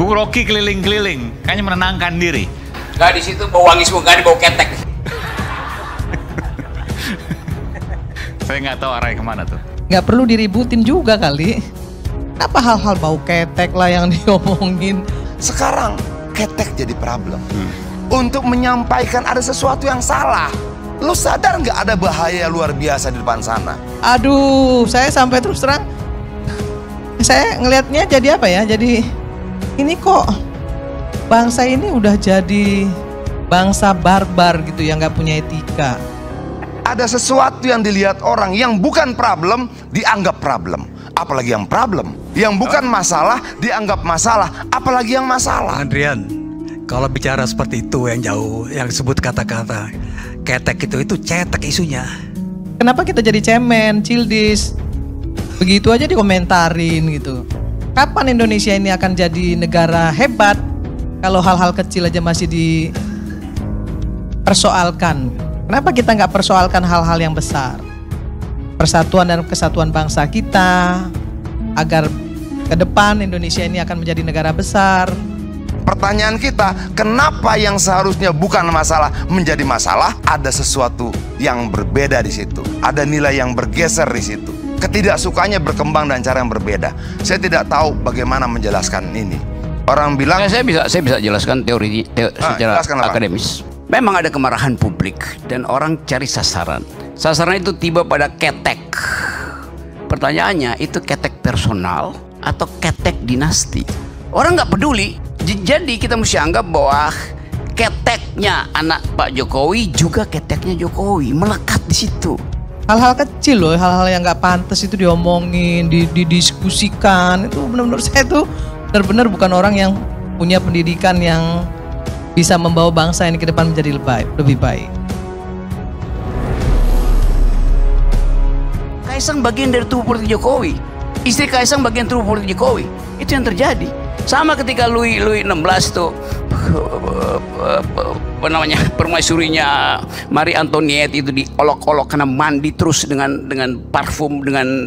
Bung Rocky keliling-keliling, kayaknya menenangkan diri. Nggak, di situ bau wangi semua, nggak ada bau ketek. Saya nggak tahu arahnya kemana tuh. Nggak perlu diributin juga kali. Apa hal-hal bau ketek lah yang diomongin. Sekarang ketek jadi problem. Untuk menyampaikan ada sesuatu yang salah. Lu sadar nggak ada bahaya luar biasa di depan sana? Aduh, saya sampai terus terang, saya ngelihatnya jadi apa ya? Jadi ini kok bangsa ini udah jadi bangsa barbar gitu yang nggak punya etika. Ada sesuatu yang dilihat orang yang bukan problem dianggap problem. Apalagi yang problem. Yang bukan masalah dianggap masalah. Apalagi yang masalah. Andrian, kalau bicara seperti itu yang jauh, yang disebut kata-kata ketek itu cetek isunya. Kenapa kita jadi cemen, cildis? Begitu aja dikomentarin gitu. Kapan Indonesia ini akan jadi negara hebat kalau hal-hal kecil aja masih dipersoalkan? Kenapa kita nggak persoalkan hal-hal yang besar? Persatuan dan kesatuan bangsa kita, agar ke depan Indonesia ini akan menjadi negara besar. Pertanyaan kita, kenapa yang seharusnya bukan masalah menjadi masalah? Ada sesuatu yang berbeda di situ. Ada nilai yang bergeser di situ. Ketidaksukaannya berkembang dan cara yang berbeda. Saya tidak tahu bagaimana menjelaskan ini. Orang bilang, saya bisa jelaskan teori secara akademis. Memang ada kemarahan publik dan orang cari sasaran. Sasaran itu tiba pada ketek. Pertanyaannya, itu ketek personal atau ketek dinasti? Orang nggak peduli. Jadi kita mesti anggap bahwa keteknya anak Pak Jokowi juga keteknya Jokowi, melekat di situ. Hal-hal kecil loh, hal-hal yang nggak pantas itu diomongin, didiskusikan. Itu benar-benar saya tuh benar-benar bukan orang yang punya pendidikan yang bisa membawa bangsa ini ke depan menjadi lebih baik. Kaisang bagian dari tubuh politik Jokowi, istri Kaisang bagian tubuh politik Jokowi. Itu yang terjadi. Sama ketika Louis XVI tuh permaisurinya Marie Antoinette itu diolok-olok karena mandi terus dengan parfum, dengan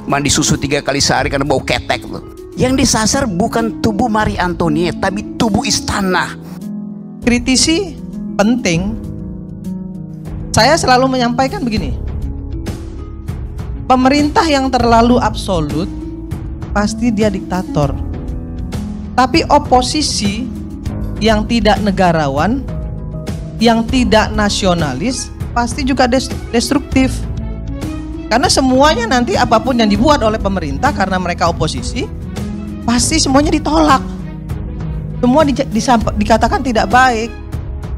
mandi susu 3 kali sehari karena bau ketek tuh. Yang disasar bukan tubuh Marie Antoinette tapi tubuh istana. Kritisi penting. Saya selalu menyampaikan begini. Pemerintah yang terlalu absolut pasti dia diktator. Tapi oposisi yang tidak negarawan, yang tidak nasionalis, pasti juga destruktif. Karena semuanya nanti apapun yang dibuat oleh pemerintah karena mereka oposisi, pasti semuanya ditolak. Semua dikatakan tidak baik.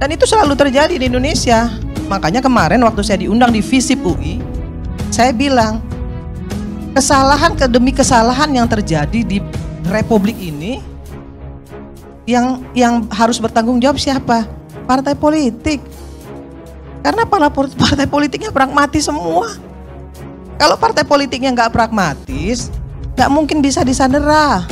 Dan itu selalu terjadi di Indonesia. Makanya kemarin waktu saya diundang di FISIP UI, saya bilang, kesalahan demi kesalahan yang terjadi di Republik ini, yang harus bertanggung jawab siapa? Partai politik. Karena partai politiknya pragmatis semua. Kalau partai politiknya nggak pragmatis, nggak mungkin bisa disandera.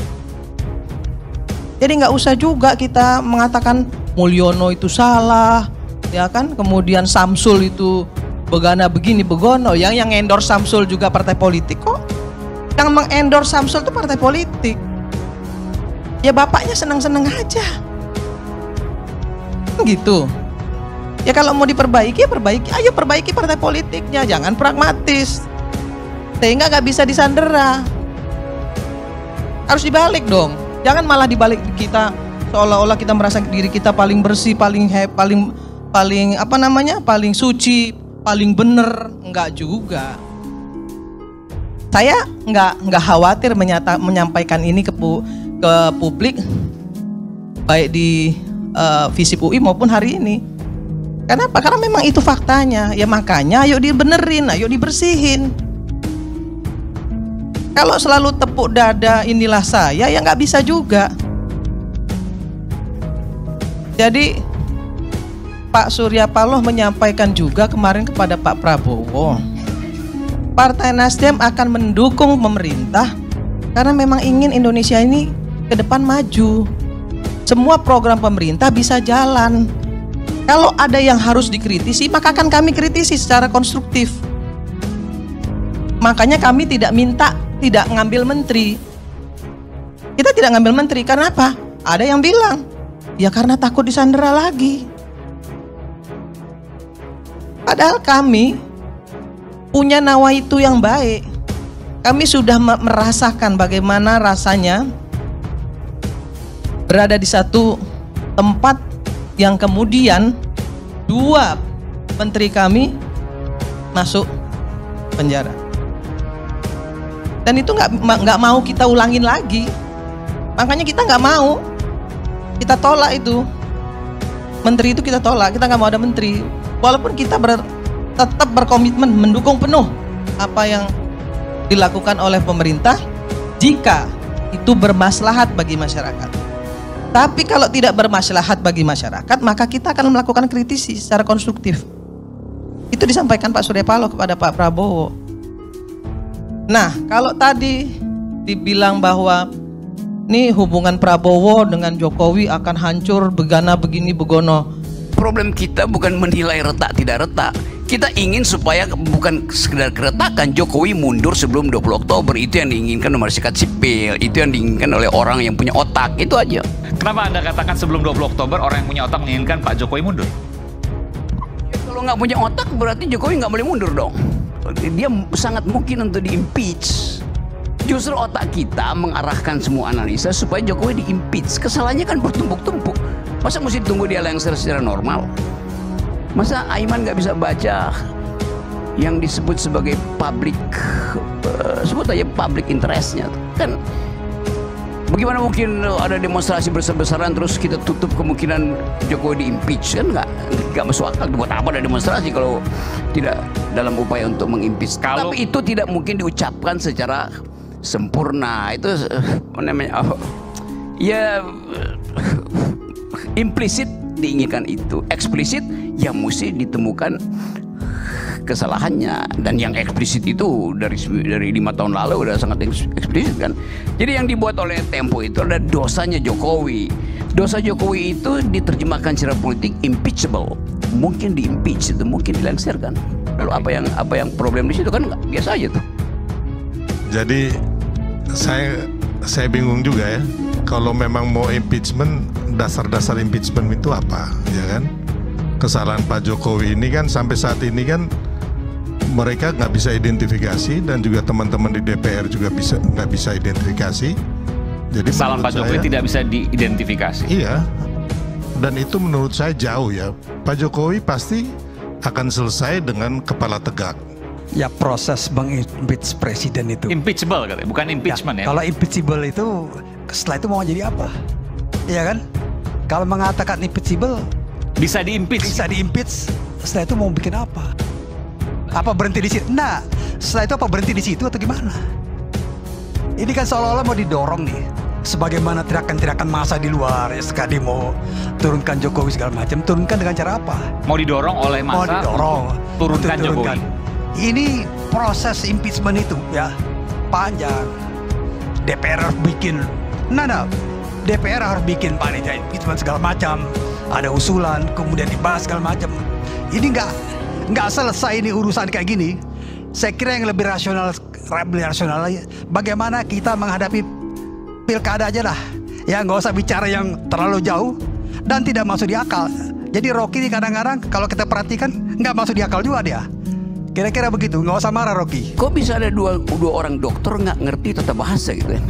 Jadi nggak usah juga kita mengatakan Mulyono itu salah, ya kan? Kemudian Samsul itu begana begini begono. Yang endorse Samsul juga partai politik kok. Yang mengendorse Samsul itu partai politik. Ya bapaknya senang-senang aja. Gitu. Ya kalau mau diperbaiki, ya perbaiki. Ayo perbaiki partai politiknya, jangan pragmatis. Sehingga gak bisa disandera. Harus dibalik dong. Jangan malah dibalik kita seolah-olah kita merasa diri kita paling bersih, paling paling suci, paling bener. Enggak juga. Saya nggak khawatir menyampaikan ini ke publik, baik di FISIP UI maupun hari ini. Kenapa? Karena memang itu faktanya. Ya makanya ayo dibenerin, ayo dibersihin. Kalau selalu tepuk dada inilah saya, ya nggak bisa juga. Jadi Pak Surya Paloh menyampaikan juga kemarin kepada Pak Prabowo, Partai Nasdem akan mendukung pemerintah karena memang ingin Indonesia ini ke depan maju. Semua program pemerintah bisa jalan. Kalau ada yang harus dikritisi, maka akan kami kritisi secara konstruktif. Makanya kami tidak minta tidak ngambil menteri. kita tidak ngambil menteri. Karena apa? Ada yang bilang, ya karena takut disandera lagi. Padahal kami punya nawaitu yang baik. Kami sudah merasakan bagaimana rasanya berada di satu tempat yang kemudian 2 menteri kami masuk penjara. Dan itu nggak mau kita ulangin lagi. Makanya kita nggak mau. Kita tolak itu. Menteri itu kita tolak. Kita nggak mau ada menteri. Walaupun kita tetap berkomitmen mendukung penuh apa yang dilakukan oleh pemerintah jika itu bermaslahat bagi masyarakat. Tapi kalau tidak bermaslahat bagi masyarakat, maka kita akan melakukan kritisi secara konstruktif. Itu disampaikan Pak Surya Paloh kepada Pak Prabowo. Nah, kalau tadi dibilang bahwa nih hubungan Prabowo dengan Jokowi akan hancur begana begini begono. Problem kita bukan menilai retak tidak retak. Kita ingin supaya bukan sekedar keretakan, Jokowi mundur sebelum 20 Oktober. Itu yang diinginkan oleh masyarakat sipil. Itu yang diinginkan oleh orang yang punya otak. Itu aja. Kenapa Anda katakan sebelum 20 Oktober orang yang punya otak menginginkan Pak Jokowi mundur? Ya, kalau nggak punya otak berarti Jokowi nggak boleh mundur dong. Dia sangat mungkin untuk di-impeach. Justru otak kita mengarahkan semua analisa supaya Jokowi di-impeach. Kesalahannya kan bertumpuk-tumpuk. Masa mesti tunggu dia lengser secara normal? Masa Aiman nggak bisa baca yang disebut sebagai public, sebut aja public interestnya? Kan bagaimana mungkin ada demonstrasi besar-besaran terus kita tutup kemungkinan Jokowi di-impeach? Kan nggak masuk akal. Buat apa ada demonstrasi kalau tidak dalam upaya untuk meng-impeach? Tapi itu tidak mungkin diucapkan secara sempurna. Itu namanya ya implisit diinginkan itu, eksplisit yang mesti ditemukan kesalahannya. Dan yang eksplisit itu dari 5 tahun lalu udah sangat eksplisit kan. Jadi yang dibuat oleh Tempo itu adalah dosanya Jokowi. Dosa Jokowi itu diterjemahkan secara politik impeachable, mungkin di-impeach, itu mungkin dilengserkan. Lalu apa yang problem di situ kan biasa aja tuh. Jadi saya bingung juga ya. Kalau memang mau impeachment, dasar-dasar impeachment itu apa, ya kan? Kesalahan Pak Jokowi ini kan sampai saat ini kan mereka nggak bisa identifikasi, dan juga teman-teman di DPR juga nggak bisa identifikasi. Jadi kesalahan Pak Jokowi tidak bisa diidentifikasi. Iya, dan itu menurut saya jauh ya. Pak Jokowi pasti akan selesai dengan kepala tegak. Ya, proses meng-impeach presiden itu. Impeachable katanya, bukan impeachment ya. Kalau impeachable itu setelah itu mau jadi apa? Iya kan? Kalau mengatakan impeachable, bisa di-impeach. Bisa di-impeach. Setelah itu mau bikin apa? Apa berhenti di situ? Nah, setelah itu apa berhenti di situ atau gimana? Ini kan seolah-olah mau didorong nih. Sebagaimana teriakan-teriakan massa di luar, ya sekali mau turunkan Jokowi segala macam. Turunkan dengan cara apa? Mau didorong oleh massa. Mau didorong. Turunkan Jokowi. Ini proses impeachment itu ya panjang. DPR harus bikin, DPR harus bikin panitia impeachment segala macam. Ada usulan, kemudian dibahas segala macam. Ini nggak selesai ini urusan kayak gini. Saya kira yang lebih rasional lagi, bagaimana kita menghadapi pilkada aja lah. Ya nggak usah bicara yang terlalu jauh dan tidak masuk di akal. Jadi Rocky ini kadang-kadang kalau kita perhatikan nggak masuk di akal juga dia. Kira-kira begitu, nggak usah marah Rocky. Kok bisa ada dua orang dokter nggak ngerti tata bahasa gitu kan?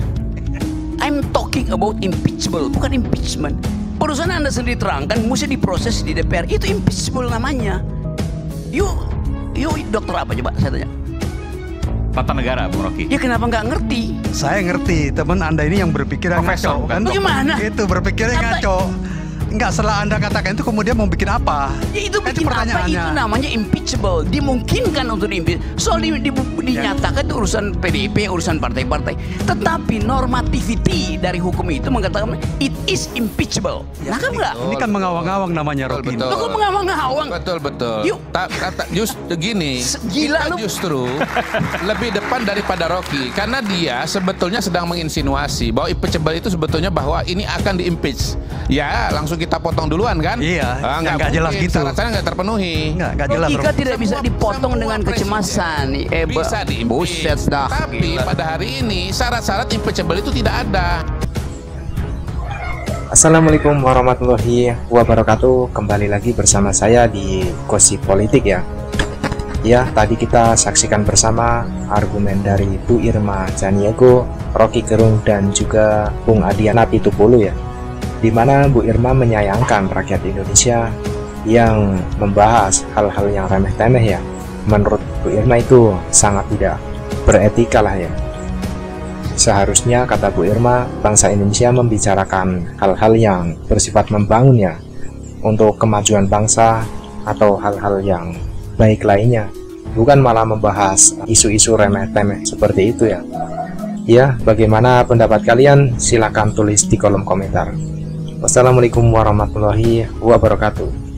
I'm talking about impeachable, bukan impeachment. Perusahaan Anda sendiri terangkan, mesti diproses di DPR, itu impeachable namanya. Yuk dokter apa coba saya tanya? Tata negara, Bung Rocky. Ya kenapa nggak ngerti? Saya ngerti, teman Anda ini yang berpikirnya ngaco kan? Bagaimana? Itu berpikirnya ngaco. Enggak, setelah Anda katakan itu kemudian mau bikin apa? Ya itu bikin apa? Itu namanya impeachable. Dimungkinkan untuk diimpeach. Soal dinyatakan itu urusan PDIP, urusan partai-partai. Tetapi normativity dari hukum itu mengatakan it is impeachable. Ya, nah, enggak? Ini kan mengawang-awang namanya Rocky. Betul. Kok mengawang-awang? Betul. Yuk. Justru gini, Gila, kita justru lebih depan daripada Rocky, karena dia sebetulnya sedang menginsinuasi bahwa impeachable itu sebetulnya bahwa ini akan diimpeach. Ya, langsung kita potong duluan kan? Iya, nggak jelas gitu. Syarat-syaratnya nggak terpenuhi. Nggak jelas. Logika tidak bisa dipotong dengan kecemasan. Bisa diimpeach. Buset dah. Tapi pada hari ini syarat-syarat impeachable itu tidak ada. Assalamualaikum warahmatullahi wabarakatuh. Kembali lagi bersama saya di Gosip Politik ya. Ya, tadi kita saksikan bersama argumen dari Bu Irma Janiego, Rocky Gerung, dan juga Bung Adian Apitupulu ya. Dimana Bu Irma menyayangkan rakyat Indonesia yang membahas hal-hal yang remeh-temeh ya. Menurut Bu Irma itu sangat tidak beretika lah ya. Seharusnya, kata Bu Irma, bangsa Indonesia membicarakan hal-hal yang bersifat membangun ya, untuk kemajuan bangsa atau hal-hal yang baik lainnya, bukan malah membahas isu-isu remeh-temeh seperti itu ya. Ya, bagaimana pendapat kalian? Silahkan tulis di kolom komentar. Wassalamualaikum warahmatullahi wabarakatuh.